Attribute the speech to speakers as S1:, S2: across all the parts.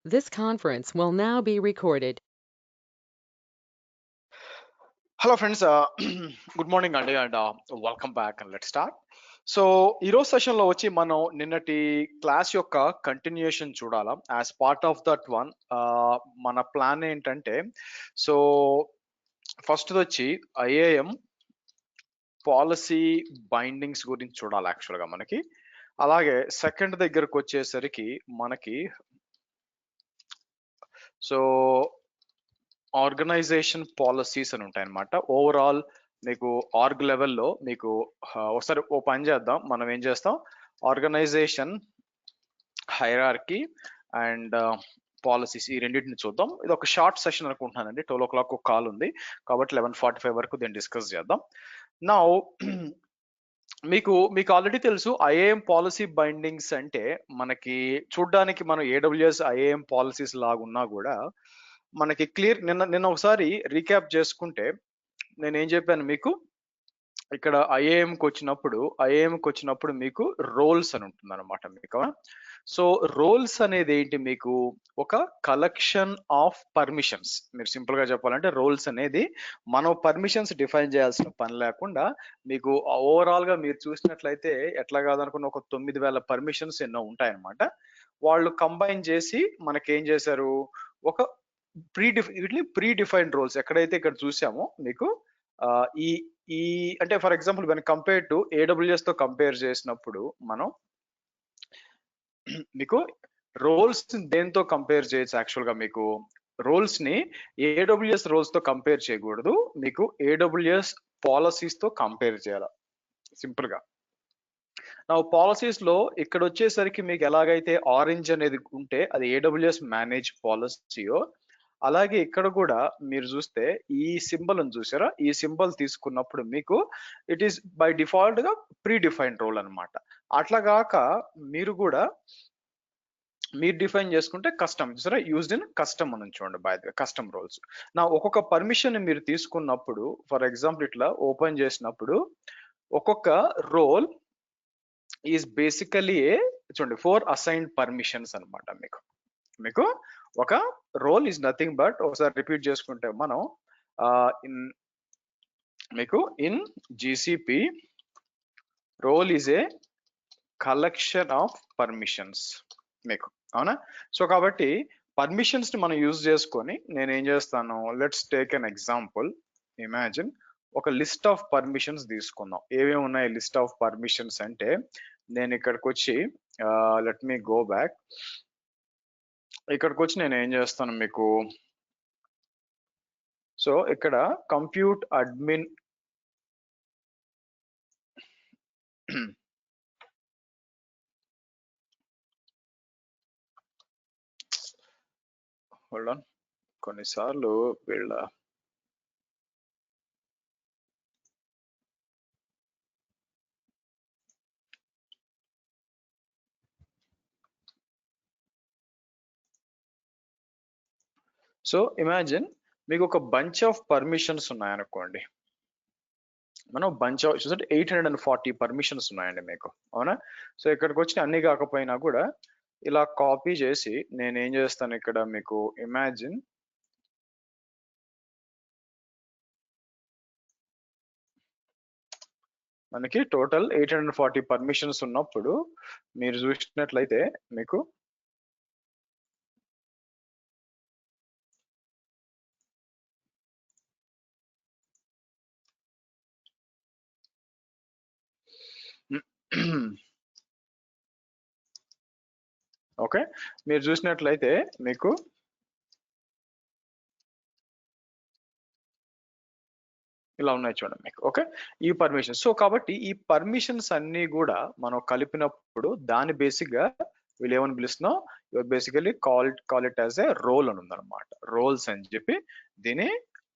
S1: This conference will now be recorded.
S2: Hello friends good morning అండి and welcome back and let start. So ఈరోజు సెషన్లో వచ్చి మనం నిన్నటి క్లాస్ యొక్క కంటిన్యూషన్ చూడాలా. As part of that one మన ప్లాన్ ఏంటంటే, సో ఫస్ట్ వచ్చి ఐఏఎం పాలసీ బైండింగ్స్ గురించి చూడాలి యాక్చువల్గా మనకి. అలాగే సెకండ్ దగ్గరకు వచ్చేసరికి మనకి సో ఆర్గనైజేషన్ పాలసీస్ అని ఉంటాయి అన్నమాట. ఓవరాల్ మీకు ఆర్గ్ లెవెల్లో మీకు ఒకసారి ఓ పని చేద్దాం. మనం ఏం చేస్తాం, ఆర్గనైజేషన్ హైరార్కీ అండ్ పాలసీస్ ఈ రెండింటిని చూద్దాం. ఇది ఒక షార్ట్ సెషన్ అనుకుంటున్నానండి. 12 o'clock ఒక కాల్ ఉంది కాబట్టి 11:45 వరకు దీన్ని డిస్కస్ చేద్దాం. నా మీకు మీకు ఆల్రెడీ తెలుసు ఐఏఎం పాలసీ బైండింగ్స్ అంటే మనకి చూడ్డానికి మనం ఏడబ్ల్యూఎస్ ఐఏఎం పాలసీస్ లాగున్నా కూడా మనకి క్లియర్. నిన్న ఒకసారి రీక్యాప్ చేసుకుంటే నేను ఏం చెప్పాను మీకు, ఇక్కడ ఐఏఎంకి వచ్చినప్పుడు మీకు రోల్స్ అని ఉంటుంది అనమాట మీకు. సో రోల్స్ అనేది ఏంటి, మీకు ఒక కలెక్షన్ ఆఫ్ పర్మిషన్స్. మీరు సింపుల్ గా చెప్పాలంటే రోల్స్ అనేది మనం పర్మిషన్స్ డిఫైన్ చేయాల్సిన పని లేకుండా మీకు ఓవరాల్ గా మీరు చూసినట్లయితే ఎట్లా కాదనుకున్న ఒక 9,000 పర్మిషన్స్ ఎన్నో ఉంటాయన్నమాట. వాళ్ళు కంబైన్ చేసి మనకేం చేశారు, ఒక ప్రీ డిఫైన్డ్ రోల్స్ ఎక్కడైతే ఇక్కడ చూసామో మీకు ఈ ఈ అంటే for example when compare to AWS తో కంపేర్ చేసినప్పుడు మనం మీకు రోల్స్ దేంతో కంపేర్ చేయొచ్చు యాక్చువల్ గా. మీకు రోల్స్ ని ఏడబ్ల్యూఎస్ రోల్స్ తో కంపేర్ చేయకూడదు, మీకు ఏడబ్ల్యూఎస్ పాలసీస్ తో కంపేర్ చేయాలి సింపుల్ గా. నా పాలసీస్ లో ఇక్కడ వచ్చేసరికి మీకు ఎలాగైతే ఆరెంజ్ అనేది ఉంటే అది ఏడబ్ల్యూఎస్ మేనేజ్ పాలసీయో, అలాగే ఇక్కడ కూడా మీరు చూస్తే ఈ సింబల్ అని చూసారా, ఈ సింబల్ తీసుకున్నప్పుడు మీకు ఇట్ ఈస్ బై డిఫాల్ట్ గా ప్రీ డిఫైన్డ్ రోల్ అనమాట. అట్లా కాక మీరు కూడా మీరు డిఫైన్ చేసుకుంటే కస్టమ్ చూసారా, యూజ్డ్ ఇన్ కస్టమ్ అని చూడండి. బై కస్టమ్ రోల్స్ నా ఒక్కొక్క పర్మిషన్ మీరు తీసుకున్నప్పుడు ఫర్ ఎగ్జాంపుల్ ఇట్లా ఓపెన్ చేసినప్పుడు ఒక్కొక్క రోల్ ఈజ్ బేసికలీ చూడండి 4 అసైన్డ్ పర్మిషన్స్ అనమాట. మీకు ఒక రోల్ ఈజ్ నథింగ్ బట్, ఒకసారి రిపీట్ చేసుకుంటే మనం ఇన్ మీకు in GCP role is a collection of permissions మీకు, అవునా. సో కాబట్టి పర్మిషన్స్ ని మనం యూజ్ చేసుకొని నేను ఏం చేస్తాను, let's take an example. Imagine ఒక లిస్ట్ ఆఫ్ పర్మిషన్స్ తీసుకుందాం. ఏమేమి ఉన్నాయి లిస్ట్ ఆఫ్ పర్మిషన్స్ అంటే, నేను ఇక్కడికి వచ్చి లెట్ మీ గో బ్యాక్. ఇక్కడికి వచ్చి నేను ఏం చేస్తాను మీకు, సో ఇక్కడ కంప్యూట్ అడ్మిన్ హోల్డ్ ఆన్, కొన్నిసార్లు వీళ్ళ సో ఇమాజిన్ మీకు ఒక బంచ్ ఆఫ్ పర్మిషన్స్ ఉన్నాయనుకోండి. మనం బంచ్ ఆఫ్ చూస్తే 840 పర్మిషన్స్ ఉన్నాయండి మీకు, అవునా. సో ఇక్కడికి వచ్చి అన్ని కాకపోయినా కూడా ఇలా కాపీ చేసి నేను ఏం చేస్తాను ఇక్కడ మీకు, ఇమాజిన్ మనకి టోటల్ 840 పర్మిషన్స్ ఉన్నప్పుడు మీరు చూసినట్లయితే మీకు ఓకే, మీరు చూసినట్లయితే మీకు ఇలా ఉన్నాయి చూడండి మీకు. ఓకే, ఈ పర్మిషన్స్. సో కాబట్టి ఈ పర్మిషన్స్ అన్ని కూడా మనం కలిపినప్పుడు దాని బేసిక్ గా వీళ్ళు ఏమని పిలుస్తున్నాం, basically call it as a role అని ఉందన్నమాట. రోల్స్ అని చెప్పి దీన్ని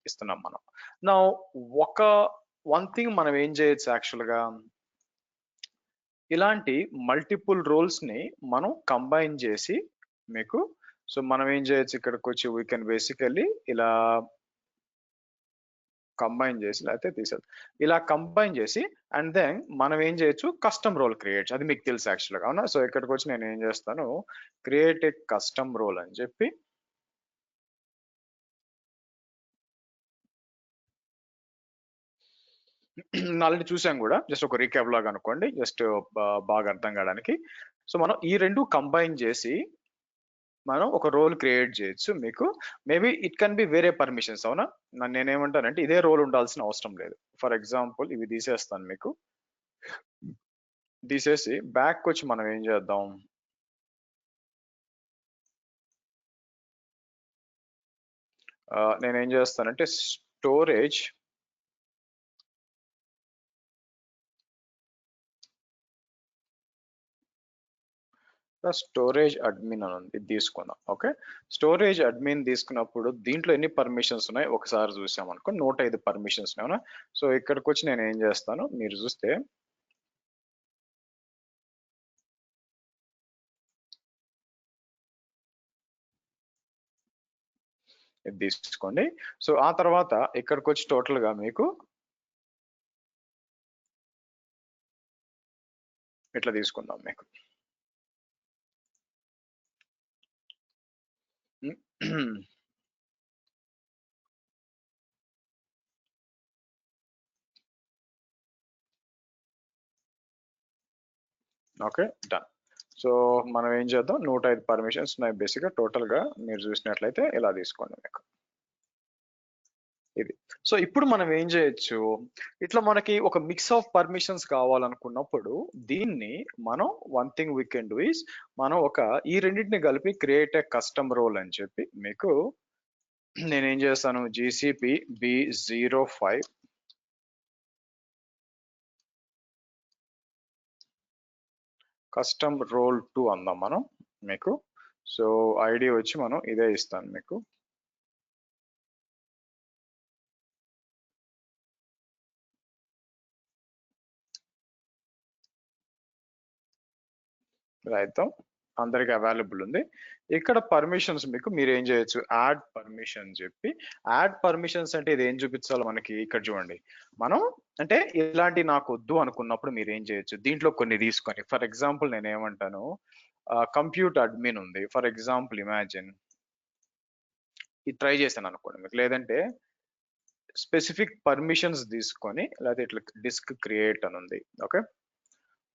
S2: ఇస్తున్నాం మనం. నా ఒక వన్ థింగ్ మనం ఏం చేయొచ్చు యాక్చువల్ గా, ఇలాంటి మల్టిపుల్ రోల్స్ ని మనం కంబైన్ చేసి మీకు, సో మనం ఏం చేయొచ్చు ఇక్కడికి వచ్చి వీ కెన్ బేసికల్లీ ఇలా కంబైన్ చేసి లేకపోతే తీసేది ఇలా కంబైన్ చేసి అండ్ దెన్ మనం ఏం చేయొచ్చు కస్టమ్ రోల్ క్రియేట్ అది మీకు తెలుసు యాక్చువల్గా అవునా సో ఇక్కడికి వచ్చి నేను ఏం చేస్తాను క్రియేట్ ఏ కస్టమ్ రోల్ అని చెప్పి ఆల్రెడీ చూసాం కూడా జస్ట్ ఒక రీక్యాప్ లాగా అనుకోండి జస్ట్ బాగా అర్థం కావడానికి సో మనం ఈ రెండు కంబైన్ చేసి మనం ఒక రోల్ క్రియేట్ చేయొచ్చు మీకు మేబీ ఇట్ కెన్ బి వేరే పర్మిషన్స్ అవునా నేనేమంటానంటే ఇదే రోల్ ఉండాల్సిన అవసరం లేదు ఫర్ ఎగ్జాంపుల్ ఇవి తీసేస్తాను మీకు తీసేసి బ్యాక్ వచ్చి మనం ఏం చేద్దాం నేనేం చేస్తానంటే స్టోరేజ్ స్టోరేజ్ అడ్మిన్ అని ఉంది తీసుకుందాం ఓకే స్టోరేజ్ అడ్మిన్ తీసుకున్నప్పుడు దీంట్లో ఎన్ని పర్మిషన్స్ ఉన్నాయి ఒకసారి చూసాం అనుకో 105 పర్మిషన్స్ ఉన్నాయి సో ఇక్కడికి వచ్చి నేను ఏం చేస్తాను మీరు చూస్తే ఇది తీసుకోండి సో ఆ తర్వాత ఇక్కడికి వచ్చి టోటల్ గా మీకు ఇట్లా తీసుకుందాం మీకు ఓకే డన్ సో మనం ఏం చేద్దాం 105 పర్మిషన్స్ ఉన్నాయి బేసిక్గా టోటల్ గా మీరు చూసినట్లయితే ఇలా తీసుకోండి మీకు ఇది సో ఇప్పుడు మనం ఏం చేయొచ్చు ఇట్లా మనకి ఒక మిక్స్ ఆఫ్ పర్మిషన్స్ కావాలనుకున్నప్పుడు దీన్ని మనం one thing we can do is మనం ఈ రెండింటిని కలిపి క్రియేట్ ఏ కస్టమ్ రోల్ అని చెప్పి మీకు నేనేం చేస్తాను జీసీపీ B05 కస్టమ్ రోల్ 2 అందాం మనం మీకు సో ఐడి వచ్చి మనం ఇదే ఇస్తాను మీకు రాయిద్దాం అందరికి అవైలబుల్ ఉంది ఇక్కడ పర్మిషన్స్ మీకు మీరు ఏం చేయొచ్చు యాడ్ పర్మిషన్ చెప్పి యాడ్ పర్మిషన్స్ అంటే ఇది ఏం చూపించాలి మనకి ఇక్కడ చూడండి మనం అంటే ఇలాంటి నాకు వద్దు అనుకున్నప్పుడు మీరు ఏం చేయొచ్చు దీంట్లో కొన్ని తీసుకొని ఫర్ ఎగ్జాంపుల్ నేను ఏమంటాను కంప్యూట్ అడ్మిన్ ఉంది ఫర్ ఎగ్జాంపుల్ ఇమాజిన్ ఇది ట్రై చేశాను అనుకోండి మీకు లేదంటే స్పెసిఫిక్ పర్మిషన్స్ తీసుకొని లేకపోతే ఇట్లా డిస్క్ క్రియేట్ అని ఉంది ఓకే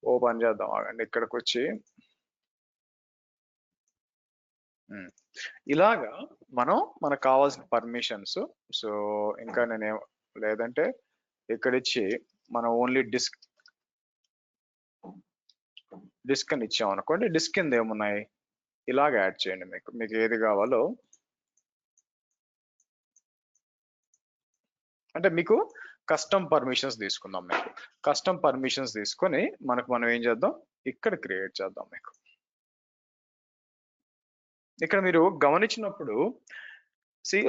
S2: ఓపెన్ చేద్దాం ఆగండి ఇక్కడికి వచ్చి ఇలాగా మనకు కావాల్సిన పర్మిషన్స్ సో ఇంకా నేనే లేదంటే ఇక్కడ ఇచ్చి మనం ఓన్లీ డిస్క్ అని ఇచ్చాం అనుకోండి డిస్క్ కింద ఏమున్నాయి ఇలాగ యాడ్ చేయండి మీకు ఏది కావాలో అంటే మీకు కస్టమ్ పర్మిషన్స్ తీసుకుందాం మీకు కస్టమ్ పర్మిషన్స్ తీసుకొని మనం ఏం చేద్దాం ఇక్కడ క్రియేట్ చేద్దాం మీకు ఇక్కడ మీరు గమనించినప్పుడు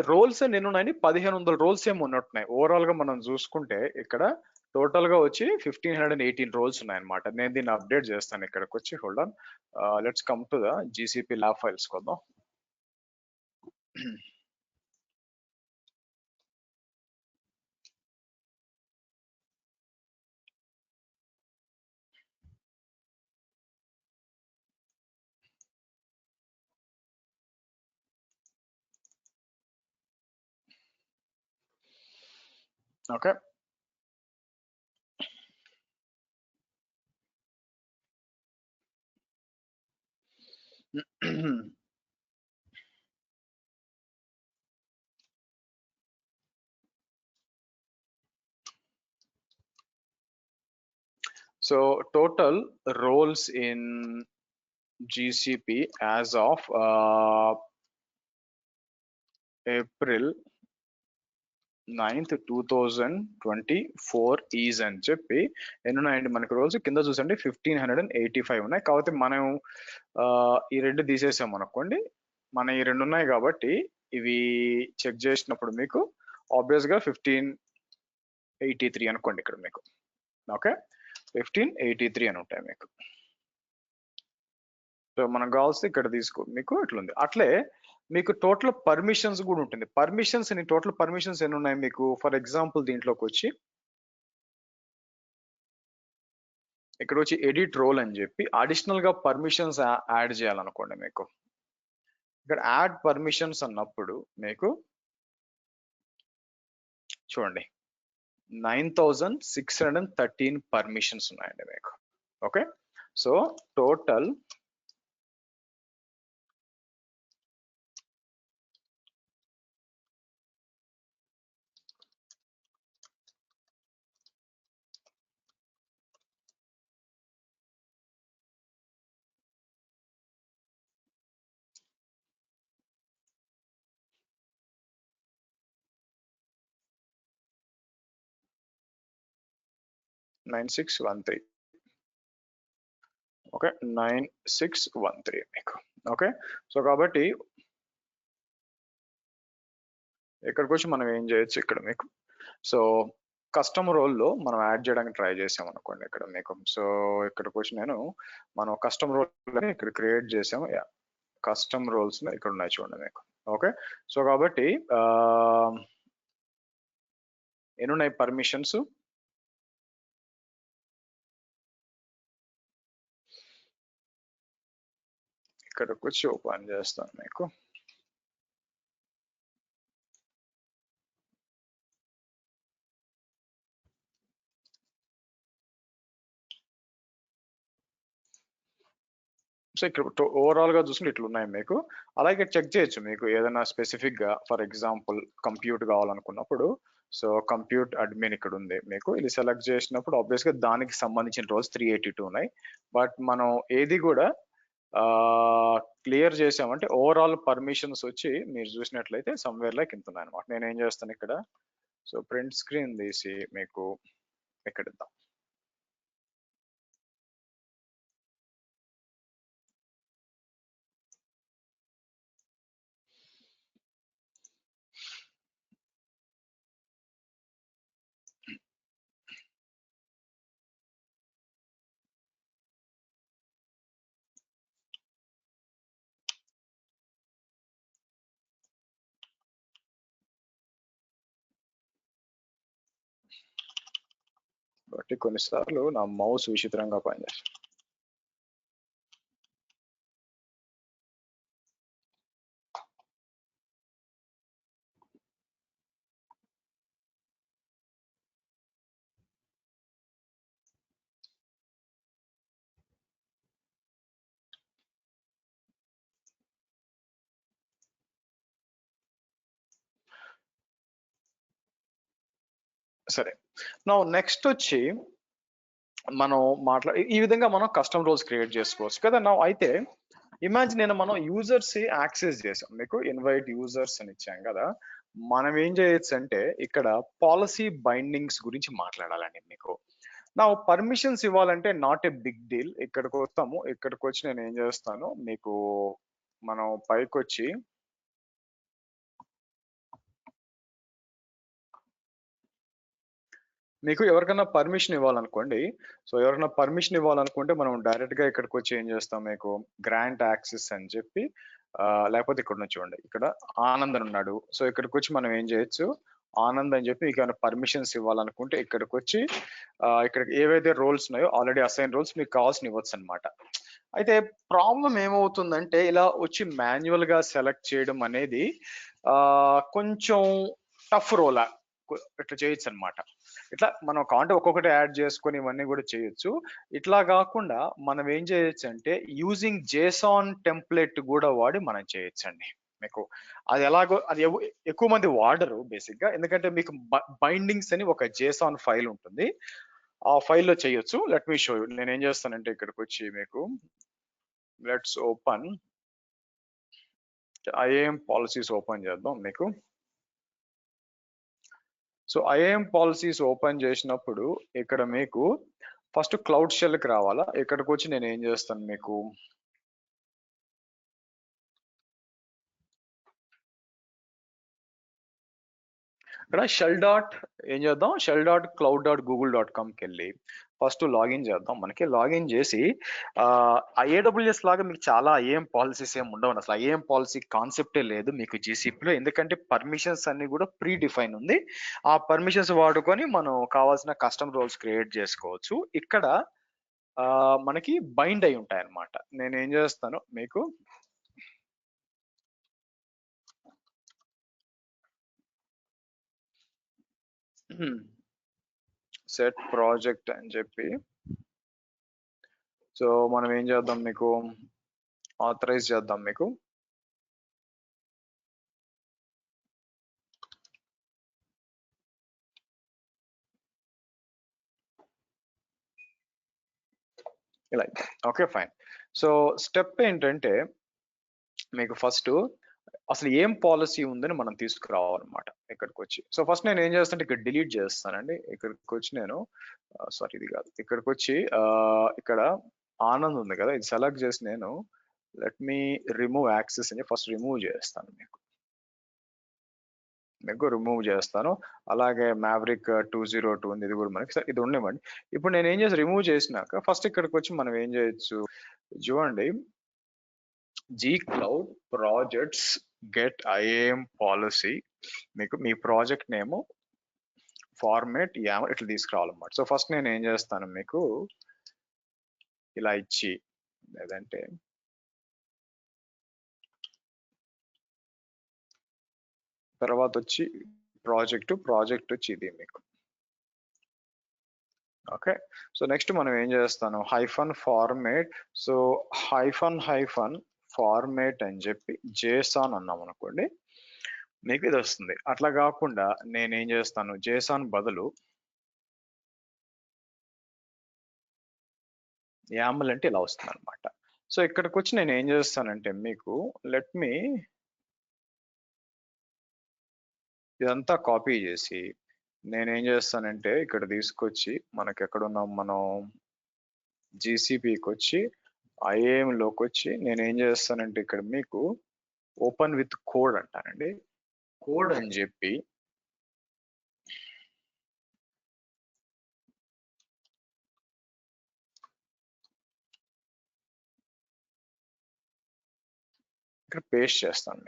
S2: రోల్స్ ఎన్నున్నాయని 1500 రోల్స్ ఏమో ఉన్నట్టున్నాయి ఓవరాల్ గా మనం చూసుకుంటే ఇక్కడ టోటల్ గా వచ్చి 1518 రోల్స్ ఉన్నాయన్నమాట నేను దీన్ని అప్డేట్ చేస్తాను ఇక్కడికి వచ్చి hold on let's come to the GCP lab files కొద్దాం okay so total roles in GCP as of April 9th 2024 is అని చెప్పి ఎన్ని ఉన్నాయండి మనకు రోజు కింద చూసండి 1585 ఉన్నాయి కాబట్టి మనం ఈ రెండు తీసేసాం అనుకోండి మన ఈ రెండు ఉన్నాయి కాబట్టి ఇవి చెక్ చేసినప్పుడు మీకు ఆబ్వియస్ గా 1583 అనుకోండి ఇక్కడ మీకు ఓకే 1583 అని ఉంటాయి మీకు సో మనకు కావాల్సి ఇక్కడ తీసుకో మీకు ఇట్లుంది అట్లే మీకు టోటల్ పర్మిషన్స్ కూడా ఉంటుంది. టోటల్ పర్మిషన్స్ ఎన్ని ఉన్నాయి మీకు? ఫర్ ఎగ్జాంపుల్ దీంట్లోకి వచ్చి ఇక్కడ వచ్చి ఎడిట్ రోల్ అని చెప్పి అడిషనల్ గా పర్మిషన్స్ యాడ్ చేయాలనుకోండి మీకు. ఇక్కడ యాడ్ పర్మిషన్స్ అన్నప్పుడు మీకు చూడండి 9613 పర్మిషన్స్ ఉన్నాయండి మీకు. Okay, so total nine six one three. Okay, 9613 మీకు. ఓకే, సో కాబట్టి ఇక్కడికి వచ్చి మనం ఏం చేయొచ్చు ఇక్కడ మీకు. సో కస్టమ్ రోల్లో మనం యాడ్ చేయడానికి ట్రై చేసాం అనుకోండి ఇక్కడ మీకు. సో ఇక్కడికి వచ్చి మనం కస్టమ్ రోల్ ఇక్కడ క్రియేట్ చేసాము. కస్టమ్ రోల్స్ ఇక్కడ ఉన్నాయి చూడండి మీకు. ఓకే, సో కాబట్టి ఎన్ని ఉన్నాయి పర్మిషన్స్? ఇక్కడికి వచ్చి ఓపెన్ చేస్తాను మీకు. సో ఇక్కడ ఓవరాల్ గా చూసుకుంటే ఇట్లా ఉన్నాయి మీకు. అలాగే చెక్ చేయొచ్చు మీకు ఏదైనా స్పెసిఫిక్ గా. ఫర్ ఎగ్జాంపుల్ కంప్యూట్ కావాలనుకున్నప్పుడు సో కంప్యూట్ అడ్మిన్ ఇక్కడ ఉంది మీకు. ఇది సెలెక్ట్ చేసినప్పుడు ఆబ్వియస్ గా దానికి సంబంధించిన రోల్స్ 382 ఉన్నాయి. బట్ మనం ఏది కూడా క్లియర్ చేసామంటే ఓవరాల్ పర్మిషన్స్ వచ్చి మీరు చూసినట్లయితే సమ్వేర్ లైక్ ఇంత ఉన్నాయి అనమాట. నేను ఏం చేస్తాను ఇక్కడ, సో ప్రింట్ స్క్రీన్ తీసి మీకు ఇక్కడ ఇద్దాం. కాబట్టి కొన్నిసార్లు నా మౌస్ విచిత్రంగా పనిచేస్తుంది. సరే, నా నెక్స్ట్ వచ్చి మనం ఈ విధంగా మనం కస్టమ్ రోల్స్ క్రియేట్ చేసుకోవచ్చు కదా. నా అయితే ఇమాజిన్ మనం యూజర్స్ యాక్సెస్ చేసాం మీకు. ఇన్వైట్ యూజర్స్ అని ఇచ్చాం కదా. మనం ఏం చేయొచ్చు అంటే ఇక్కడ పాలసీ బైండింగ్స్ గురించి మాట్లాడాలండి మీకు. నా పర్మిషన్స్ ఇవ్వాలంటే నాట్ ఏ బిగ్ డీల్. ఇక్కడికి వస్తాము. ఇక్కడికి వచ్చి నేను ఏం చేస్తాను మీకు, మనం పైకి వచ్చి మీకు ఎవరికైనా పర్మిషన్ ఇవ్వాలనుకోండి. సో ఎవరైనా పర్మిషన్ ఇవ్వాలనుకుంటే మనం డైరెక్ట్ గా ఇక్కడికి వచ్చి ఏం చేస్తాం మీకు, గ్రాంట్ యాక్సెస్ అని చెప్పి లేకపోతే ఇక్కడ నుంచి చూడండి, ఇక్కడ ఆనంద్ అని ఉన్నాడు. సో ఇక్కడికి వచ్చి మనం ఏం చేయొచ్చు, ఆనంద్ అని చెప్పి మీకు ఏమైనా పర్మిషన్స్ ఇవ్వాలనుకుంటే ఇక్కడికి వచ్చి ఇక్కడ ఏవైతే రోల్స్ ఉన్నాయో ఆల్రెడీ అసైన్ రోల్స్ మీకు కావాల్సిన ఇవ్వచ్చు అనమాట. అయితే ప్రాబ్లం ఏమవుతుందంటే ఇలా వచ్చి మాన్యువల్ గా సెలెక్ట్ చేయడం అనేది కొంచెం టఫ్ రోల్. ఇట్లా చేయొచ్చు అనమాట. ఇట్లా మనం కాంటే ఒక్కొక్కటి యాడ్ చేసుకొని ఇవన్నీ కూడా చేయొచ్చు. ఇట్లా కాకుండా మనం ఏం చేయొచ్చు అంటే యూజింగ్ జేసాన్ టెంప్లెట్ కూడా వాడి మనం చేయొచ్చండి మీకు. అది ఎలాగో అది ఎక్కువ మంది వాడరు బేసిక్ గా, ఎందుకంటే మీకు బైండింగ్స్ అని ఒక జేసాన్ ఫైల్ ఉంటుంది. ఆ ఫైల్లో చేయొచ్చు. Let me show you. నేను ఏం చేస్తానంటే ఇక్కడికి వచ్చి మీకు let's open IAM policies open చేద్దాం మీకు. సో ఐఏఎం పాలసీస్ ఓపెన్ చేసినప్పుడు ఇక్కడ మీకు ఫస్ట్ క్లౌడ్ షెల్కి రావాలా. ఇక్కడికి వచ్చి నేను ఏం చేస్తాను మీకు, ఇక్కడ ఏం చేద్దాం, shell.cloud.google.comకి వెళ్ళి ఫస్ట్ లాగిన్ చేద్దాం. మనకి లాగిన్ చేసి AWS లాగా మీకు చాలా ఏం పాలసీస్ ఏం ఉండవు, అసలు ఏం పాలసీ కాన్సెప్టే లేదు మీకు జీసీపీలో. ఎందుకంటే పర్మిషన్స్ అన్ని కూడా ప్రీ డిఫైన్ ఉంది. ఆ పర్మిషన్స్ వాడుకొని మనం కావాల్సిన కస్టమ్ రోల్స్ క్రియేట్ చేసుకోవచ్చు. ఇక్కడ మనకి బైండ్ అయి ఉంటాయి అన్నమాట. నేను ఏం చేస్తాను మీకు సెట్ ప్రాజెక్ట్ అని చెప్పి, సో మనం ఏం చేద్దాం, మీకు ఆథరైజ్ చేద్దాం. మీకు ఇలా ఓకే ఫైన్. సో స్టెప్ ఏంటంటే మీకు ఫస్ట్ అసలు ఏం పాలసీ ఉందని మనం తీసుకురావాలన్నమాట ఇక్కడికి వచ్చి. సో ఫస్ట్ నేను ఏం చేస్తానంటే ఇక్కడ డిలీట్ చేస్తానండి. ఇక్కడికి వచ్చి నేను సారీ ఇది కాదు, ఇక్కడికి వచ్చి ఇక్కడ ఆనంద్ ఉంది కదా, ఇది సెలెక్ట్ చేసి నేను లెట్ మీ రిమూవ్ యాక్సెస్ అని ఫస్ట్ రిమూవ్ చేస్తాను. మీకు రిమూవ్ చేస్తాను. అలాగే మ్యావరిక్ 202 ఉంది, ఇది కూడా మనకి ఇది ఉండేవండి. ఇప్పుడు నేను ఏం చేసి రిమూవ్ చేసినాక ఫస్ట్ ఇక్కడికి వచ్చి మనం ఏం చేయొచ్చు చూడండి, G cloud projects get IAM policy, మీకు మీ ప్రాజెక్ట్ నేమ్ ఫార్మేట్ యామల్ ఇట్లా తీసుకురావాలన్నమాట. సో ఫస్ట్ నేను ఏం చేస్తాను, మీకు ఇలా ఇచ్చి, లేదంటే తర్వాత వచ్చి ప్రాజెక్ట్ వచ్చి ఇది మీకు ఓకే. సో నెక్స్ట్ మనం ఏం చేస్తాను, hyphen format, so hyphen format అని చెప్పి జేసాన్ అన్నాం అనుకోండి, మీకు ఇది వస్తుంది. అట్లా కాకుండా నేనేం చేస్తాను, జేసాన్ బదులు యామల్ అంటే ఇలా వస్తుంది అనమాట. సో ఇక్కడికి వచ్చి నేను ఏం చేస్తానంటే మీకు లెట్ మీ ఇదంతా కాపీ చేసి నేనేం చేస్తానంటే ఇక్కడ తీసుకొచ్చి మనకి ఎక్కడున్నాం మనం జీసీపీకి వచ్చి ఐఏఎం లోకి వచ్చి నేను ఏం చేస్తానంటే ఇక్కడ మీకు ఓపెన్ విత్ కోడ్ అంటానండి. కోడ్ అని చెప్పి ఇక్కడ పేస్ట్ చేస్తాను.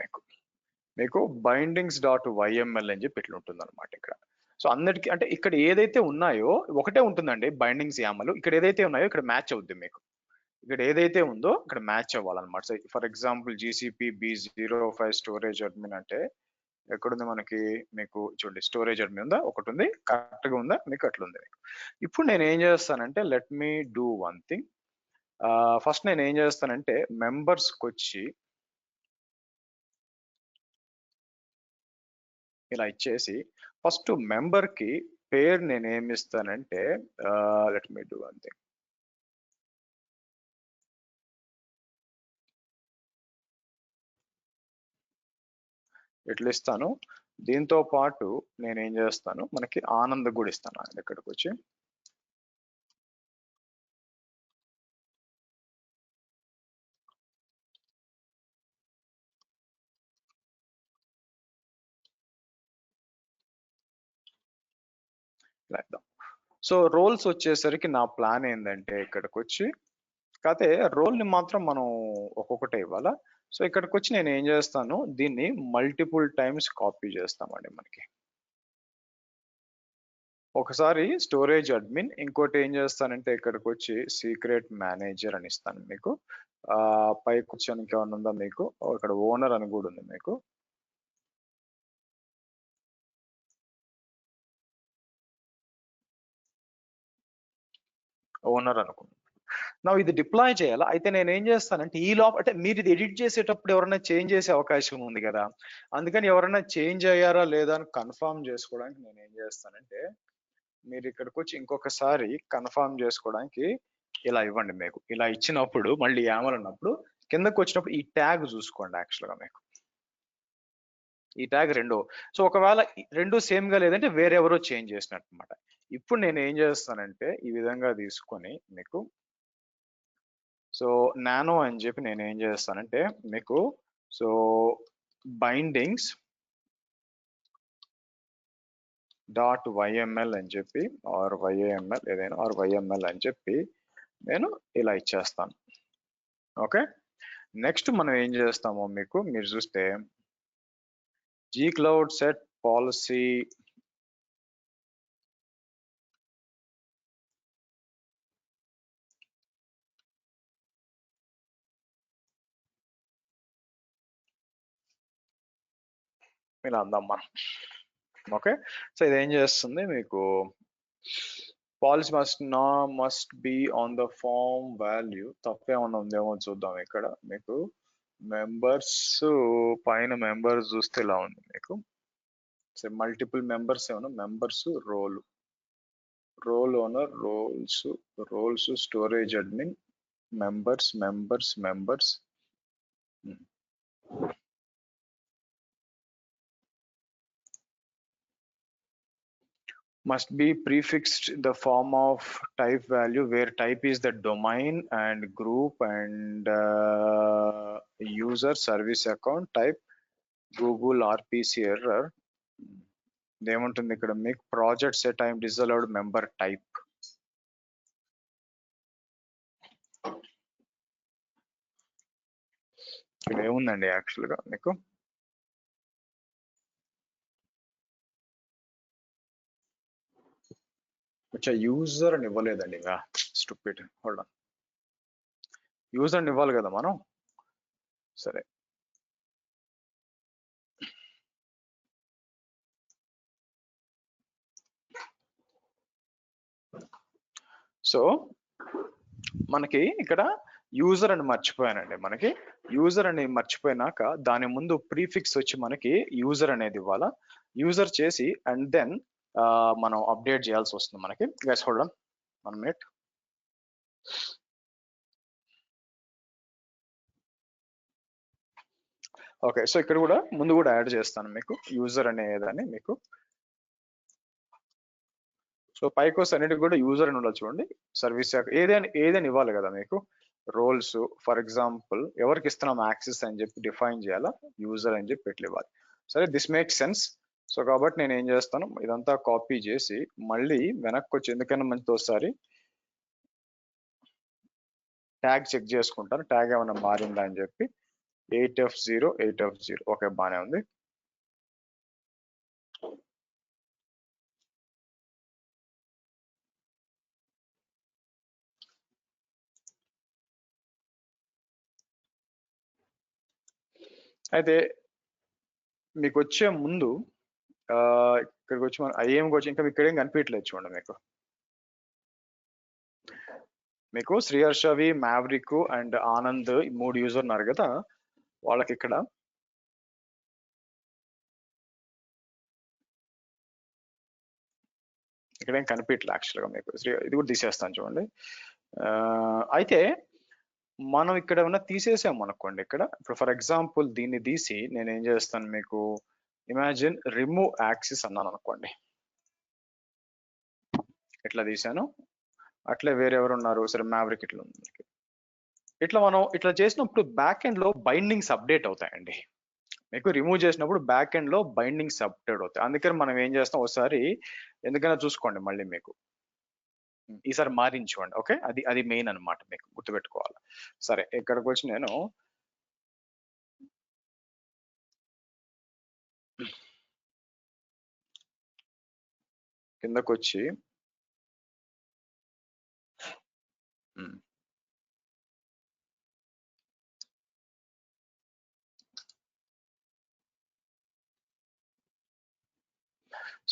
S2: మీకు bindings.yml అని చెప్పి ఇట్లా ఉంటుంది అనమాట ఇక్కడ. సో అందరికి అంటే ఇక్కడ ఏదైతే ఉన్నాయో ఒకటే ఉంటుందండి బైండింగ్స్ యామల్, ఇక్కడ ఏదైతే ఉన్నాయో ఇక్కడ మ్యాచ్ అవుద్ది. మీకు ఇక్కడ ఏదైతే ఉందో ఇక్కడ మ్యాచ్ అవ్వాలన్నమాట. So for example GCP B05 storage admin అంటే ఎక్కడుంది మనకి, మీకు చూడండి స్టోరేజ్ అడ్మిన్ ఉందా, ఒకటి ఉంది, కరెక్ట్ గా ఉందా, మీకు అట్లుంది. ఇప్పుడు నేను ఏం చేస్తానంటే let me do one thing. First నేను ఏం చేస్తానంటే మెంబర్స్కి వచ్చి ఇలా ఇచ్చేసి ఫస్ట్ మెంబర్ కి పేరు నేను ఏమి ఇస్తానంటే let me do one thing, ఇట్లా ఇస్తాను. దీంతో పాటు నేను ఏం చేస్తాను, మనకి ఆనంద్ కూడా ఇస్తాను. ఇక్కడికి వచ్చి ఇద్దాం. సో రోల్స్ వచ్చేసరికి నా ప్లాన్ ఏంటంటే ఇక్కడికి వచ్చి కాకపోతే రోల్ ని మాత్రం మనం ఒక్కొక్కటే ఇవ్వాలా. సో ఇక్కడికి వచ్చి నేను ఏం చేస్తాను, దీన్ని మల్టిపుల్ టైమ్స్ కాపీ చేస్తామండి. మనకి ఒకసారి స్టోరేజ్ అడ్మిన్, ఇంకోటి ఏం చేస్తానంటే ఇక్కడికి వచ్చి సీక్రెట్ మేనేజర్ అని ఇస్తాను. మీకు పైకి వచ్చానికి ఏమైనా ఉందా, మీకు ఇక్కడ ఓనర్ అని కూడా ఉంది. మీకు ఓనర్ అనుకుంటున్నాను. నా ఇది డిప్లాయ్ చేయాలా, అయితే నేను ఏం చేస్తానంటే ఈ లోపల అంటే మీరు ఇది ఎడిట్ చేసేటప్పుడు ఎవరైనా చేంజ్ చేసే అవకాశం ఉంది కదా, అందుకని ఎవరైనా చేంజ్ అయ్యారా లేదా అని కన్ఫర్మ్ చేసుకోవడానికి నేను ఏం చేస్తానంటే మీరు ఇక్కడికి వచ్చి ఇంకొకసారి కన్ఫర్మ్ చేసుకోవడానికి ఇలా ఇవ్వండి. మీకు ఇలా ఇచ్చినప్పుడు మళ్ళీ యామల్ ఉన్నప్పుడు కిందకు వచ్చినప్పుడు ఈ ట్యాగ్ చూసుకోండి. యాక్చువల్గా మీకు ఈ ట్యాగ్ రెండు, సో ఒకవేళ రెండు సేమ్ గా లేదంటే వేరెవరో చేంజ్ చేసినట్టు అనమాట. ఇప్పుడు నేను ఏం చేస్తానంటే ఈ విధంగా తీసుకొని మీకు సో నానో అని చెప్పి నేను ఏం చేస్తానంటే మీకు సో బైండింగ్స్ డాట్ వైఎంఎల్ అని చెప్పి ఆర్ వైఏఎంఎల్ ఏదైనా ఆర్ వైఎంఎల్ అని చెప్పి నేను ఇలా ఇచ్చేస్తాను. ఓకే, నెక్స్ట్ మనం ఏం చేస్తామో మీరు చూస్తే gcloud set policy ఇలా అందాం మనం. ఓకే, సో ఇది ఏం చేస్తుంది మీకు policy must be on the form value. తప్పేమన్నా ఉందేమో చూద్దాం. ఇక్కడ మీకు మెంబర్స్ పైన మెంబర్స్ చూస్తే ఇలా ఉంది మీకు మల్టిపుల్ మెంబర్స్ ఏమన్నా members role owner roles storage admin members must be prefixed in the form of type value, where type is the domain and group and user service account type Google RPC error. ఏముంటుంది ఇక్కడ మీకు project set time disallowed member type. ఇక్కడ ఏముందండి actual గా మీకు user అని ఇవ్వలేదండి. ఇంకా స్టూపిడ్. హోల్డ్ ఆన్, యూజర్ అని ఇవ్వాలి కదా మనం. సరే, సో మనకి ఇక్కడ యూజర్ అని మర్చిపోయానండి. మనకి యూజర్ అని మర్చిపోయినాక దాని ముందు ప్రీఫిక్స్ వచ్చి మనకి యూజర్ అనేది ఇవ్వాలా. యూజర్ చేసి అండ్ దెన్ మనం అప్డేట్ చేయాల్సి వస్తుంది మనకి. Guys hold on 1 minute. Okay, so ఇక్కడ కూడా ముందు కూడా యాడ్ చేస్తాను మీకు యూజర్ అనేదాన్ని మీకు. సో పైకోస్ అన్నిటికి కూడా యూజర్ అని ఉండాలి చూడండి. సర్వీస్ ఏదైనా ఇవ్వాలి కదా మీకు. రోల్స్ ఫర్ ఎగ్జాంపుల్ ఎవరికి ఇస్తున్నాం యాక్సెస్ అని చెప్పి డిఫైన్ చేయాలా, యూజర్ అని చెప్పి ఎట్లా ఇవ్వాలి. సరే, దిస్ మేక్స్ సెన్స్. సో కాబట్టి నేను ఏం చేస్తాను, ఇదంతా కాపీ చేసి మళ్ళీ వెనక్కి వచ్చి ఎందుకైనా మంచిది ఒకసారి ట్యాగ్ చెక్ చేసుకుంటాను. ట్యాగ్ ఏమైనా మారిందా అని చెప్పి 8F0 ఓకే, బాగానే ఉంది. అయితే మీకు వచ్చే ముందు ఇక్కడికి వచ్చి మనం ఐఏంకి వచ్చి ఇంకా ఇక్కడ ఏం కనిపించలేదు చూడండి. మీకు శ్రీహర్షవి, మ్యావ్రిక్ అండ్ ఆనంద్ 3 యూజర్ ఉన్నారు కదా, వాళ్ళకి ఇక్కడ ఏం కనిపించలేదు యాక్చువల్గా మీకు. ఇది కూడా తీసేస్తాను చూడండి. అయితే మనం ఇక్కడ ఉన్న తీసేసాం అనుకోండి. ఇక్కడ ఇప్పుడు ఫర్ ఎగ్జాంపుల్ దీన్ని తీసి నేను ఏం చేస్తాను మీకు, ఇమాజిన్ రిమూవ్ యాక్సిస్ అన్నాను అనుకోండి. ఇట్లా తీసాను. అట్లే వేరెవరు ఉన్నారు, సరే మ్యావ్రిక్ ఇట్లా ఉంది. ఇట్లా మనం ఇట్లా చేసినప్పుడు బ్యాక్ ఎండ్ లో బైండింగ్స్ అప్డేట్ అవుతాయండి. మీకు రిమూవ్ చేసినప్పుడు బ్యాక్ ఎండ్ లో బైండింగ్స్ అప్డేట్ అవుతాయి. అందుకని మనం ఏం చేస్తాం, ఒకసారి ఎందుకైనా చూసుకోండి మళ్ళీ మీకు ఈసారి మారించుకోండి. ఓకే, అది మెయిన్ అనమాట, మీకు గుర్తుపెట్టుకోవాలి. సరే, ఇక్కడికి వచ్చి నేను కిందకు వచ్చి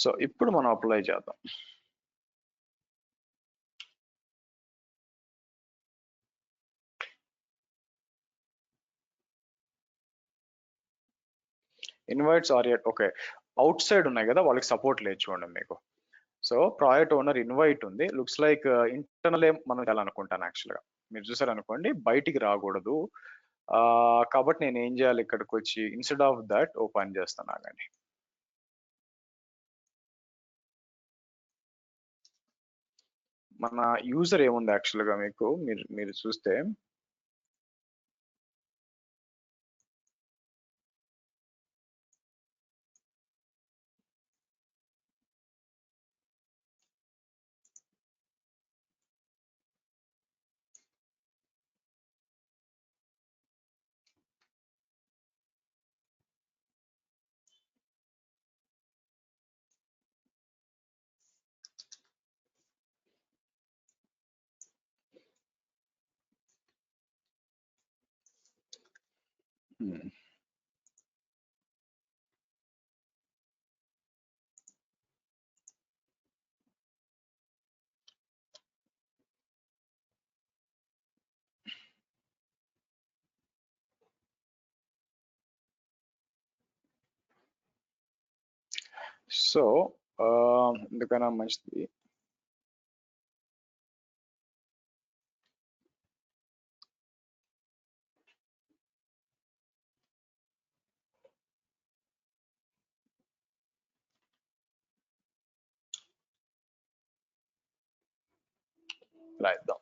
S2: సో ఇప్పుడు మనం అప్లై చేద్దాం. Invites are at okay, outside ఉన్నాయి కదా, వాళ్ళకి సపోర్ట్ లేదు చూడండి మీకు. సో ప్రాజెక్ట్ ఓనర్ ఇన్వైట్ ఉంది, లుక్స్ లైక్ ఇంటర్నల్ మనం చేయాలనుకుంటాను యాక్చువల్గా. మీరు చూసారు అనుకోండి, బయటికి రాకూడదు. కాబట్టి నేను ఏం చేయాలి, ఇక్కడికి వచ్చి ఇన్స్టెడ్ ఆఫ్ దట్ ఓపెన్ చేస్తాను. ఆగండి, మన యూజర్ ఏముంది యాక్చువల్గా మీకు, మీరు చూస్తే సో ఎందుకైనా మంచిది రాద్దాం.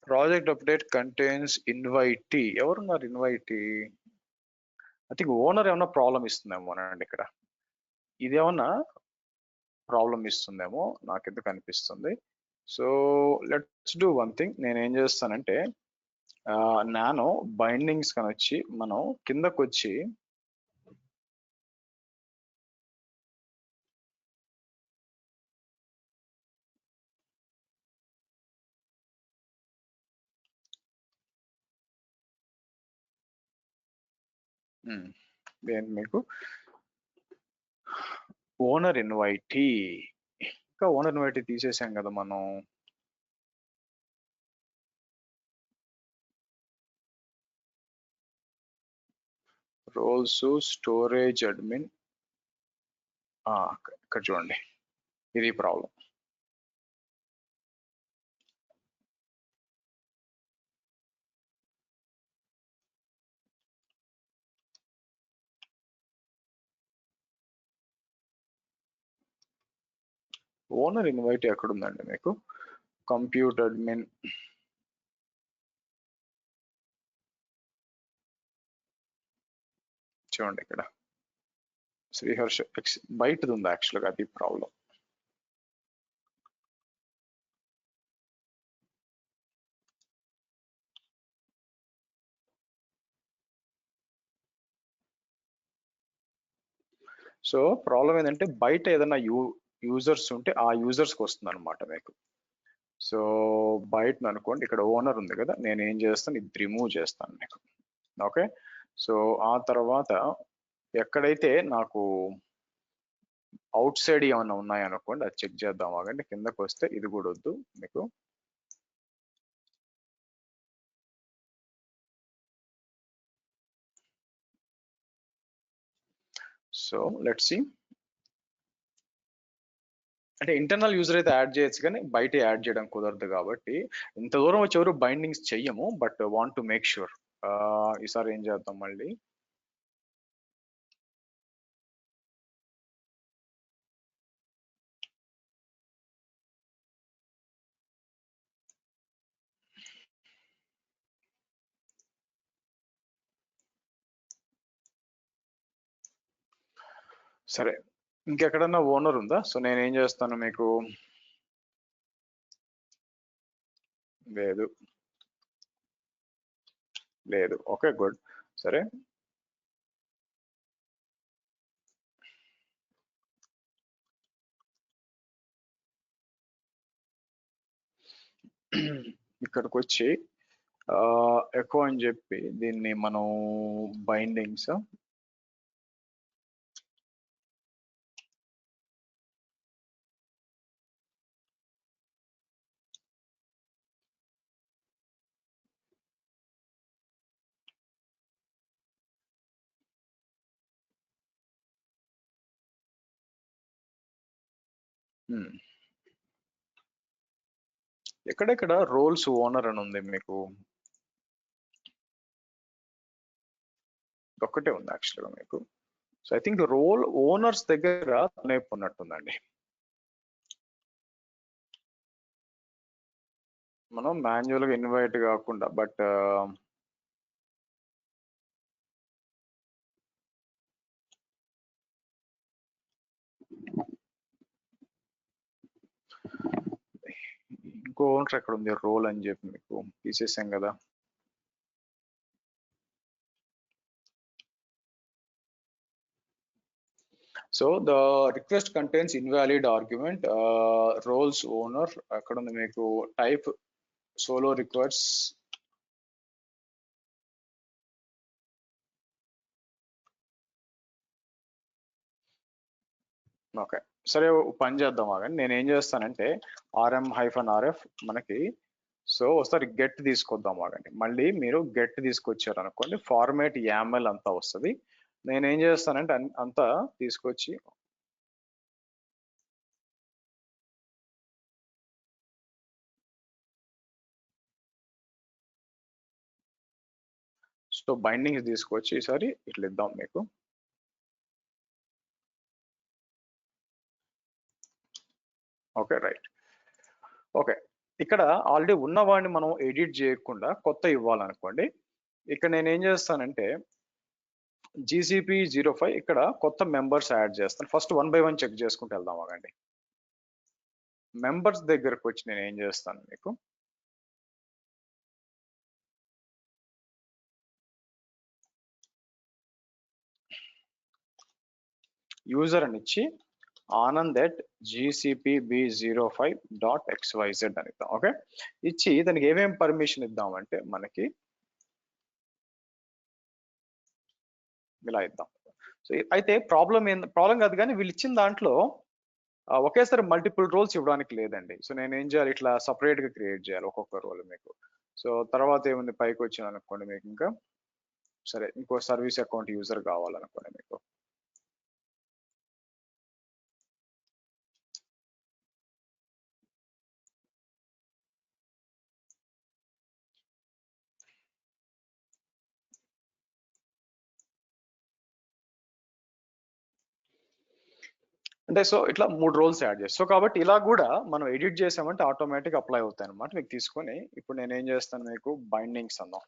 S2: Project update contains invitee. ఎవరున్నారు ఇన్వైటీ? ఐ థింక్ ఓనర్ ఏమన్నా ప్రాబ్లం ఇస్తుందేమో అండి ఇక్కడ. ఇదేమన్నా ప్రాబ్లం ఇస్తుందేమో నాకు ఎందుకు అనిపిస్తుంది. So let's do one thing. నేను ఏం చేస్తానంటే నానో బైండింగ్స్ కని వచ్చి మనం కిందకు వచ్చి నేను మీకు ఓనర్ ఇన్వైటీ, ఇంకా ఓనర్ ఇన్వైటీ తీసేసాం కదా మనం. రోల్స్ స్టోరేజ్ అడ్మిన్, ఇక్కడ చూడండి, ఇది ప్రాబ్లం. ఓనర్ ఇన్వైట్ ఎక్కడ ఉందండి మీకు? కంప్యూటర్ అడ్మిన్, చూడండి ఇక్కడ శ్రీహర్ష బయటది ఉంది యాక్చువల్గా, అది ప్రాబ్లం. సో ప్రాబ్లం ఏంటంటే బయట ఏదైనా యూజర్స్ ఉంటే ఆ యూజర్స్కి వస్తుంది అనమాట మీకు. సో బయట అనుకోండి, ఇక్కడ ఓనర్ ఉంది కదా, నేను ఏం చేస్తాను, ఇది రిమూవ్ చేస్తాను మీకు. ఓకే, సో ఆ తర్వాత ఎక్కడైతే నాకు అవుట్ సైడ్ ఏమైనా ఉన్నాయనుకోండి, అది చెక్ చేద్దాం. ఆగండి, కిందకు వస్తే ఇది కూడా వద్దు మీకు. So let's see. అంటే ఇంటర్నల్ యూజర్ అయితే యాడ్ చేయొచ్చు కానీ బయట యాడ్ చేయడం కుదరదు కాబట్టి ఇంత దూరం వచ్చి ఎవరు బైండింగ్స్ చెయ్యము. But want to make sure. ఈసారి ఏం చేద్దాం మళ్ళీ, సరే ఇంకెక్కడన్నా ఓనర్ ఉందా? సో నేను ఏం చేస్తాను మీకు, లేదు లేదు, ఓకే గుడ్. సరే ఇక్కడికి వచ్చి ఎక్కువ అని చెప్పి దీన్ని మనం బైండింగ్స్ ఎక్కడెక్కడ రోల్స్ ఓనర్ అని ఉంది మీకు? ఒక్కటే ఉంది యాక్చువల్గా మీకు. So I think role owners దగ్గర తనేపు ఉన్నట్టుందండి. మనం మాన్యువల్ గా ఇన్వైట్ కాకుండా, బట్ ఇంకో ఓనర్ ఎక్కడ ఉంది రోల్ అని చెప్పి మీకు తీసేసాం కదా. So the request contains invalid argument. Roles owner ఎక్కడ ఉంది మీకు? టైప్ solo requires ఓకే సరే పని చేద్దాం ఆగండి నేను ఏం చేస్తానంటే rm-rf మనకి సో ఒకసారి గెట్ తీసుకొద్దాం ఆగండి మళ్ళీ మీరు గెట్ తీసుకొచ్చారు అనుకోండి ఫార్మేట్ YAML అంతా వస్తుంది నేను ఏం చేస్తానంటే అంతా తీసుకొచ్చి సో బైండింగ్స్ తీసుకొచ్చి ఈసారి ఇట్లా ఇద్దాం మీకు ఓకే రైట్ ఓకే ఇక్కడ ఆల్రెడీ ఉన్నవాడిని మనం ఎడిట్ చేయకుండా కొత్త ఇవ్వాలనుకోండి ఇక్కడ నేను ఏం చేస్తానంటే GCP05 ఇక్కడ కొత్త మెంబర్స్ యాడ్ చేస్తాను ఫస్ట్ 1 by 1 చెక్ చేసుకుంటూ వెళ్దాం ఆగండి మెంబర్స్ దగ్గరకు వచ్చి నేను ఏం చేస్తాను మీకు యూజర్ అని ఇచ్చి anand@gcpb05.xyz అని ఇద్దాం ఓకే ఇచ్చి దానికి ఏమేమి పర్మిషన్ ఇద్దామంటే మనకి ఇలా ఇద్దాం సో అయితే ప్రాబ్లం కాదు కానీ వీళ్ళు ఇచ్చిన దాంట్లో ఒకేసారి మల్టిపుల్ రోల్స్ ఇవ్వడానికి లేదండి సో నేను ఏం చేయాలి ఇట్లా సపరేట్ గా క్రియేట్ చేయాలి ఒక్కొక్క రోల్ మీకు సో తర్వాత ఏముంది పైకి వచ్చాను అనుకోండి మీకు ఇంకా సరే ఇంకో సర్వీస్ అకౌంట్ యూజర్ కావాలనుకోండి మీకు అంటే సో ఇట్లా 3 రోల్స్ యాడ్ చేస్తాం సో కాబట్టి ఇలా కూడా మనం ఎడిట్ చేసామంటే ఆటోమేటిక్ అప్లై అవుతాయి అనమాట మీకు తీసుకొని ఇప్పుడు నేను ఏం చేస్తాను మీకు బైండింగ్స్ అన్నాం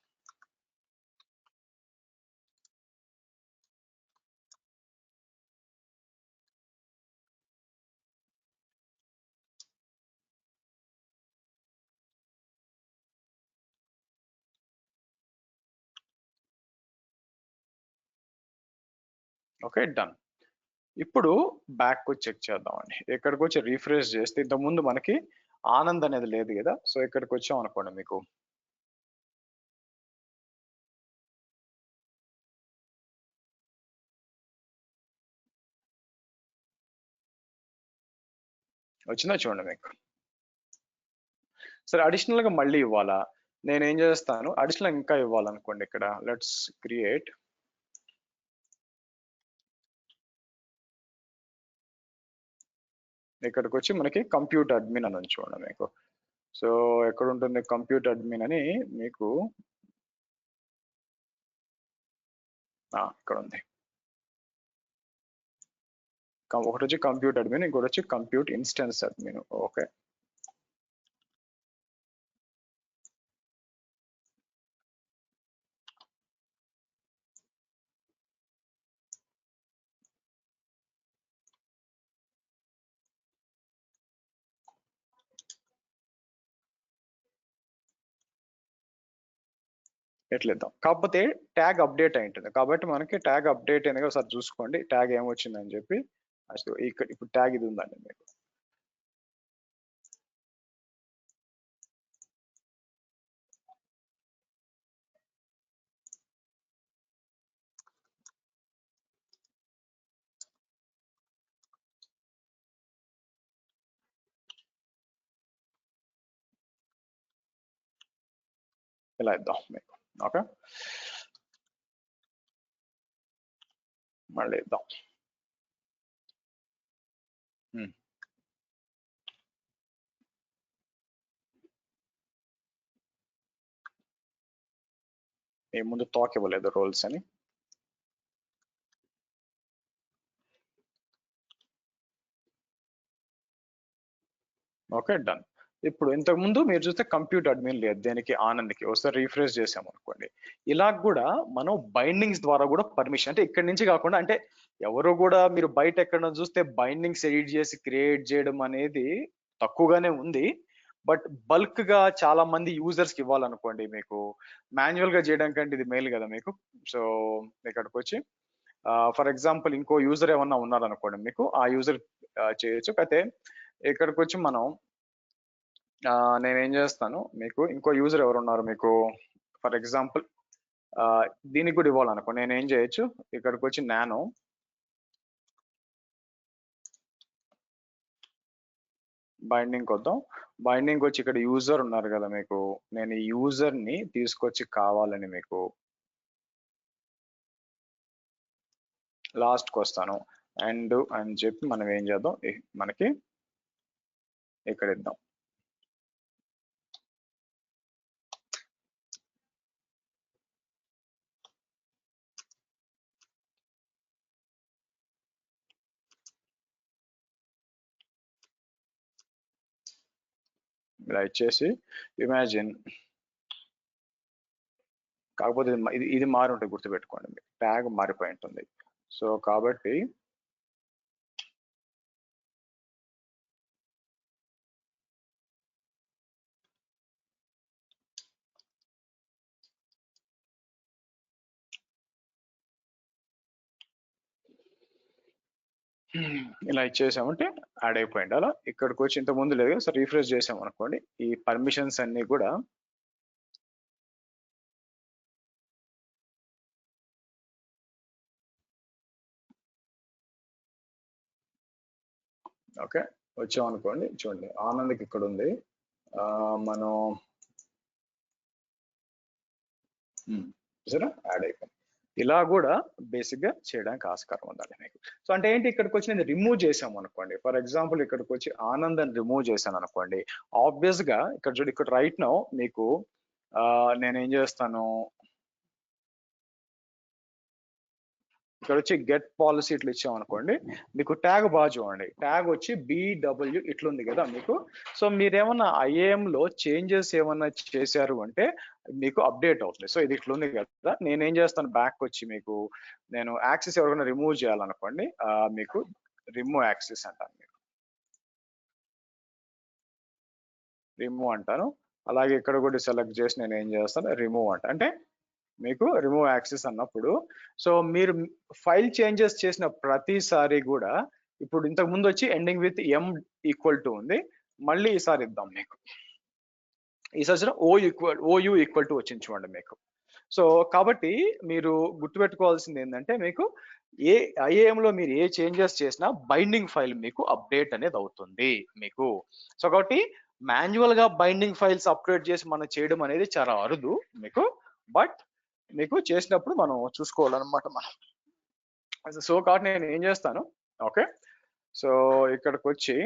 S2: ఓకే డన్ ఇప్పుడు బ్యాక్ వచ్చి చెక్ చేద్దామండి ఇక్కడికి వచ్చి రీఫ్రెష్ చేస్తే ఇంతకుముందు మనకి ఆనంద్ అనేది లేదు కదా సో ఇక్కడికి వచ్చాం అనుకోండి మీకు వచ్చిందా చూడండి మీకు సరే అడిషనల్ గా మళ్ళీ ఇవ్వాలా నేను ఏం చేస్తాను అడిషనల్ ఇంకా ఇవ్వాలనుకోండి ఇక్కడ లెట్స్ క్రియేట్ ఇక్కడికి వచ్చి మనకి కంప్యూటర్ అడ్మిన్ అని చూడండి మీకు సో ఎక్కడ ఉంటుంది కంప్యూటర్ అడ్మిన్ అని మీకు ఇక్కడ ఉంది ఒకటి వచ్చి కంప్యూటర్ అడ్మిన్ ఇంకోటి వచ్చి కంప్యూట్ ఇన్స్టెన్స్ అడ్మిన్ ఓకే ఎట్లేద్దాం కాకపోతే ట్యాగ్ అప్డేట్ అయి ఉంటుంది కాబట్టి మనకి ట్యాగ్ అప్డేట్ అనేది ఒకసారి చూసుకోండి ట్యాగ్ ఏమొచ్చిందని చెప్పి అసలు ఇక్కడ ఇప్పుడు ట్యాగ్ ఇది ఉందండి మీకు ఇలా ఇద్దాం మీకు ఓకే మళ్ళీ ఇద్దాం ఏ ముందు టాక్ ఇవ్వలేదు రోల్స్ అని ఓకే డన్ ఇప్పుడు ఇంతకు ముందు మీరు చూస్తే కంప్యూటర్ అడ్మిన్ లేదు దేనికి ఆనంద్కి ఒకసారి రీఫ్రెష్ చేసాం అనుకోండి ఇలా కూడా మనం బైండింగ్స్ ద్వారా కూడా పర్మిషన్ అంటే ఇక్కడి నుంచి కాకుండా అంటే ఎవరు కూడా మీరు బయట ఎక్కడ చూస్తే బైండింగ్స్ ఎడిట్ చేసి క్రియేట్ చేయడం అనేది తక్కువగానే ఉంది బట్ బల్క్ గా చాలా మంది యూజర్స్ కి ఇవ్వాలనుకోండి మీకు మాన్యువల్ గా చేయడం కంటే ఇది మేలు కదా మీకు సో ఇక్కడికి వచ్చి ఫర్ ఎగ్జాంపుల్ ఇంకో యూజర్ ఏమన్నా ఉన్నారనుకోండి మీకు ఆ యూజర్ చేయొచ్చు అయితే ఇక్కడికి వచ్చి మనం నేనేం చేస్తాను, మీకు ఇంకో యూజర్ ఎవరు ఉన్నారు మీకు, ఫర్ ఎగ్జాంపుల్ దీనికి కూడా ఇవ్వాలనుకో, నేనేం చేయొచ్చు, ఇక్కడికి వచ్చి నానో బైండింగ్ వద్దాం. బైండింగ్ వచ్చి ఇక్కడ యూజర్ ఉన్నారు కదా మీకు, నేను ఈ యూజర్ ని తీసుకొచ్చి కావాలని మీకు లాస్ట్కి వస్తాను, అండ్ అని చెప్పి మనం ఏం చేద్దాం, మనకి ఇక్కడ ఇద్దాం. ఇలా ఇచ్చేసి ఇమాజిన్, కాకపోతే ఇది మారి ఉంటుంది, గుర్తుపెట్టుకోండి, ట్యాగ్ మారిపోయి ఉంటుంది. సో కాబట్టి ఇలా ఇచ్చేసామంటే యాడ్ అయిపోయింది. అలా ఇక్కడికి వచ్చి ఇంత ముందు లేదు కదా, సో రీఫ్రెష్ చేసాం అనుకోండి, ఈ పర్మిషన్స్ అన్ని కూడా ఓకే వచ్చాం అనుకోండి. చూడండి ఆనంద్కి ఇక్కడ ఉంది, మనం సరే యాడ్ అయిపోయింది. ఇలా కూడా బేసిక్ గా చేయడానికి ఆస్కారం ఉందండి మీకు. సో అంటే ఏంటి, ఇక్కడికి వచ్చి నేను రిమూవ్ చేసాం అనుకోండి, ఫర్ ఎగ్జాంపుల్ ఇక్కడికి వచ్చి ఆనంద్ అని రిమూవ్ చేశాను అనుకోండి, ఆబ్వియస్ గా ఇక్కడ చూడు, ఇక్కడ రైట్ నౌ మీకు నేనేం చేస్తాను, ఇక్కడ వచ్చి గెట్ పాలసీ ఇట్లా ఇచ్చాం అనుకోండి, మీకు ట్యాగ్ బాగా చూడండి, ట్యాగ్ వచ్చి BW ఇట్లుంది కదా మీకు. సో మీరేమన్నా IAM లో చేంజెస్ ఏమన్నా చేశారు అంటే మీకు అప్డేట్ అవుతుంది. సో ఇది ఇట్లుంది కదా, నేనేం చేస్తాను, బ్యాక్ వచ్చి మీకు నేను యాక్సెస్ ఎవరైనా రిమూవ్ చేయాలనుకోండి, మీకు రిమూవ్ యాక్సెస్ అంటాను, మీకు రిమూవ్ అంటాను. అలాగే ఇక్కడ కూడా సెలెక్ట్ చేసి నేను ఏం చేస్తాను, రిమూవ్ అంటే మీకు రిమూవ్ యాక్సెస్ అన్నప్పుడు, సో మీరు ఫైల్ చేంజెస్ చేసిన ప్రతిసారి కూడా, ఇప్పుడు ఇంతకు ముందు వచ్చి ఎండింగ్ విత్ M = ఉంది, మళ్ళీ ఈసారి ఇద్దాం మీకు, ఈసారి OU = వచ్చింది చూడండి మీకు. సో కాబట్టి మీరు గుర్తుపెట్టుకోవాల్సింది ఏంటంటే, మీకు ఏ IAM లో మీరు ఏ చేంజెస్ చేసినా బైండింగ్ ఫైల్ మీకు అప్డేట్ అనేది అవుతుంది మీకు. సో కాబట్టి మాన్యువల్ గా బైండింగ్ ఫైల్స్ అప్డేట్ చేసి మనం చేయడం అనేది చాలా అరుదు మీకు, బట్ మీకు చేసినప్పుడు మనం చూసుకోవాలన్నమాట మనం. సో కాబట్టి నేను ఏం చేస్తాను, ఓకే సో ఇక్కడికి వచ్చి,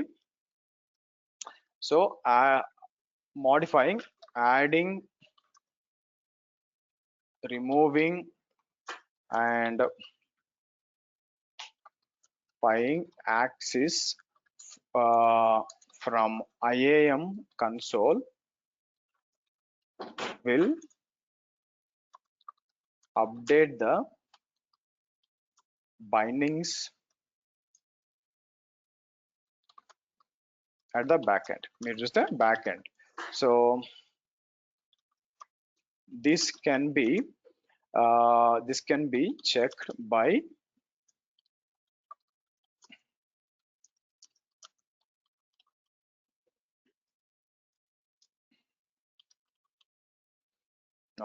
S2: so modifying, adding, removing and buying access from IAM console will update the bindings at the backend. Means just the backend. So this can be checked by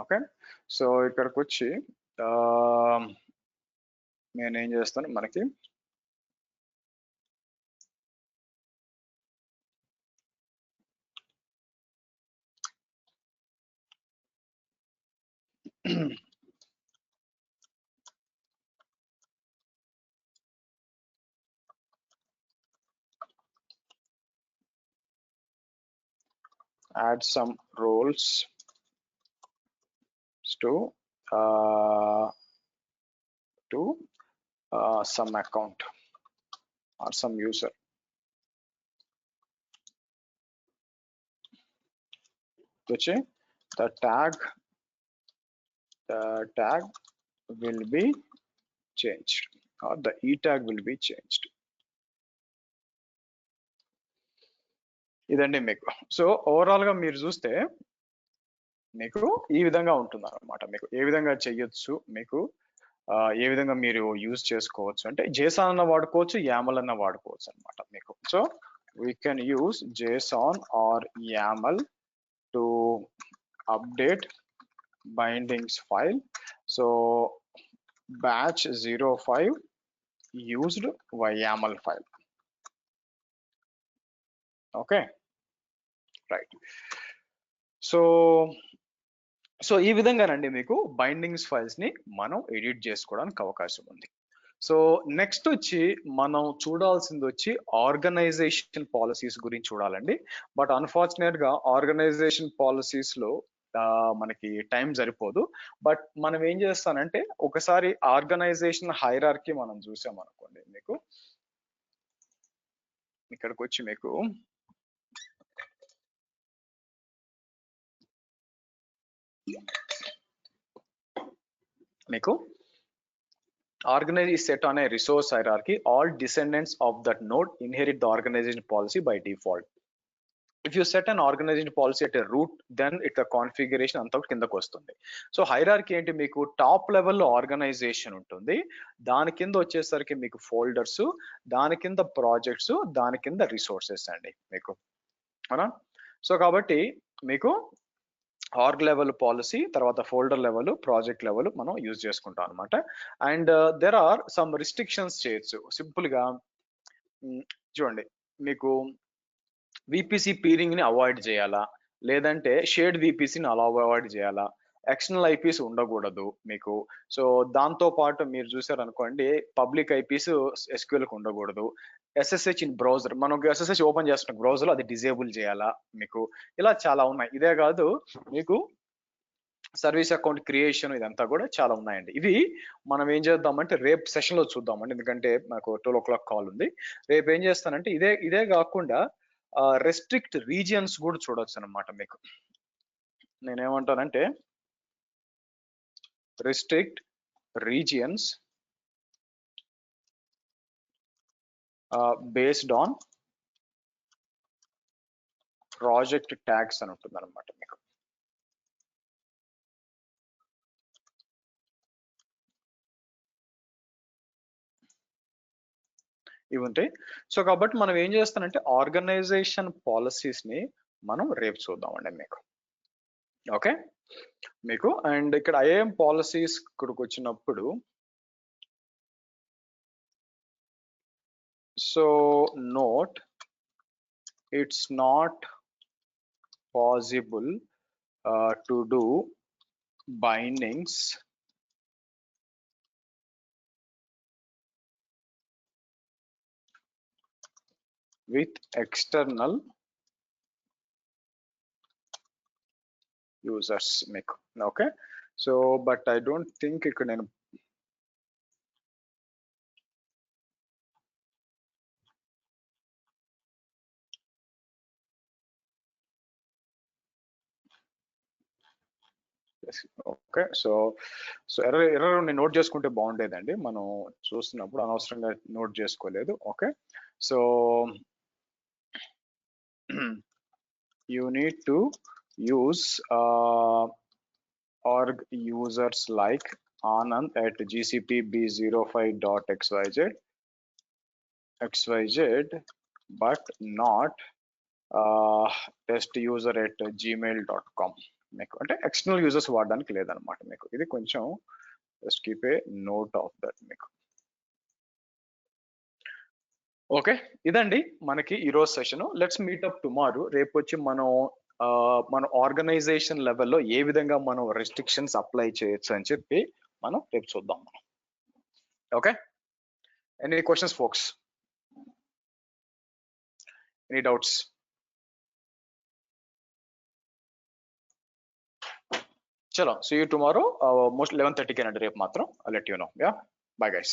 S2: okay. So ఇక్కడికి వచ్చి నేనేం చేస్తాను, మనకి add some roles to some account or some user. Which the tag will be changed, or the E tag will be changed. ఇదండి మీకు. So overall గా మీరు చూస్తే మీకు ఈ విధంగా ఉంటుంది అన్నమాట. మీకు ఏ విధంగా చెయ్యొచ్చు, మీకు ఏ విధంగా మీరు యూజ్ చేసుకోవచ్చు అంటే JSON అన్న వాడుకోవచ్చు, YAML అన్న వాడుకోవచ్చు అన్నమాట మీకు. So we can use JSON or YAML to update bindings file. So batch 05 used YAML file. Okay, right. So ఈ విధంగానండి మీకు బైండింగ్స్ ఫైల్స్ ని మనం ఎడిట్ చేసుకోవడానికి అవకాశం ఉంది. సో నెక్స్ట్ వచ్చి మనం చూడాల్సింది వచ్చి ఆర్గనైజేషన్ పాలసీస్ గురించి చూడాలండి. బట్ అన్ఫార్చునేట్ గా ఆర్గనైజేషన్ పాలసీస్ లో మనకి టైం సరిపోదు. బట్ మనం ఏం చేస్తానంటే ఒకసారి ఆర్గనైజేషన్ హైరార్కీ మనం చూసాం అనుకోండి, మీకు ఇక్కడికి వచ్చి మీకు organize is set on a resource hierarchy. All descendants of that node inherit the organization policy by default. If you set an organization policy at a root, then it's a configuration అంతా కిందకు వస్తుంది. So hierarchy ఏంటి, మీకు top లెవెల్లో organisation ఉంటుంది, దాని కింద వచ్చేసరికి మీకు ఫోల్డర్స్, దాని కింద ప్రాజెక్ట్స్, దాని కింద రిసోర్సెస్ అండి మీకు, అవునా? సో కాబట్టి మీకు ఆర్గ్ లెవెల్ పాలసీ, తర్వాత ఫోల్డర్ లెవెల్, ప్రాజెక్ట్ లెవెల్ మనం యూజ్ చేసుకుంటాం అనమాట. And there are some restrictions చేయొచ్చు. సింపుల్ గా చూడండి, మీకు విపిసి పీరింగ్ ని అవాయిడ్ చేయాలా, లేదంటే షేర్డ్ విపిసిని అలా అవాయిడ్ చేయాలా, ఎక్స్టర్నల్ ఐపీస్ ఉండకూడదు మీకు. సో దాంతో పాటు మీరు చూసారు అనుకోండి, పబ్లిక్ ఐపీస్ ఎస్క్యూఎల్ కి ఉండకూడదు. ఎస్ఎస్హెచ్ ఇన్ బ్రౌజర్, మనం ఎస్ఎస్హెచ్ ఓపెన్ చేస్తున్న బ్రౌజర్ లో అది డిజేబుల్ చేయాలా మీకు. ఇలా చాలా ఉన్నాయి. ఇదే కాదు, మీకు సర్వీస్ అకౌంట్ క్రియేషన్, ఇదంతా కూడా చాలా ఉన్నాయండి. ఇవి మనం ఏం చేద్దామంటే రేపు సెషన్ లో చూద్దామండి, ఎందుకంటే నాకు 12 o'clock కాల్ ఉంది. రేపు ఏం చేస్తానంటే ఇదే కాకుండా రెస్ట్రిక్ట్ రీజియన్స్ కూడా చూడొచ్చు అనమాట మీకు. నేనేమంటానంటే restrict regions based on project tags అని ఉంటుంది అనమాట మీకు. ఇవి ఉంటాయి. సో కాబట్టి మనం ఏం చేస్తానంటే ఆర్గనైజేషన్ పాలసీస్ ని మనం రేపు చూద్దామండి మీకు. ఓకే మీకు. అండ్ ఇక్కడ ఐఏఎం పాలసీస్ ఇక్కడికి వచ్చినప్పుడు, so note, it's not possible to do bindings with external users మీకు. Okay, so but I don't think ఇక్కడ నేను ఓకే. సో ఎర్రర్ నోట్ చేసుకుంటే బాగుండేదండి, మనం చూస్తున్నప్పుడు అనవసరంగా నోట్ చేసుకోలేదు. Okay, so you need to use org users like Anand at gcp b05.xyz but not test user at gmail.com మీకు. అంటే ఎక్స్టర్నల్ యూజర్స్ వాడడానికి లేదనమాట మీకు. ఇది కొంచెం just keep a note of that మీకు. ఓకే, ఇదండి మనకి ఈరోజు session. Let's meet up tomorrow. రేపు వచ్చి మన ఆర్గనైజేషన్ లెవెల్లో ఏ విధంగా మనం రెస్ట్రిక్షన్స్ అప్లై చేయొచ్చు అని చెప్పి మనం రేపు చూద్దాం. Okay, any questions folks, any doubts? చలో, see you tomorrow. Most 11:30 రేపు మాత్రం. I'll let you know. Yeah, bye guys.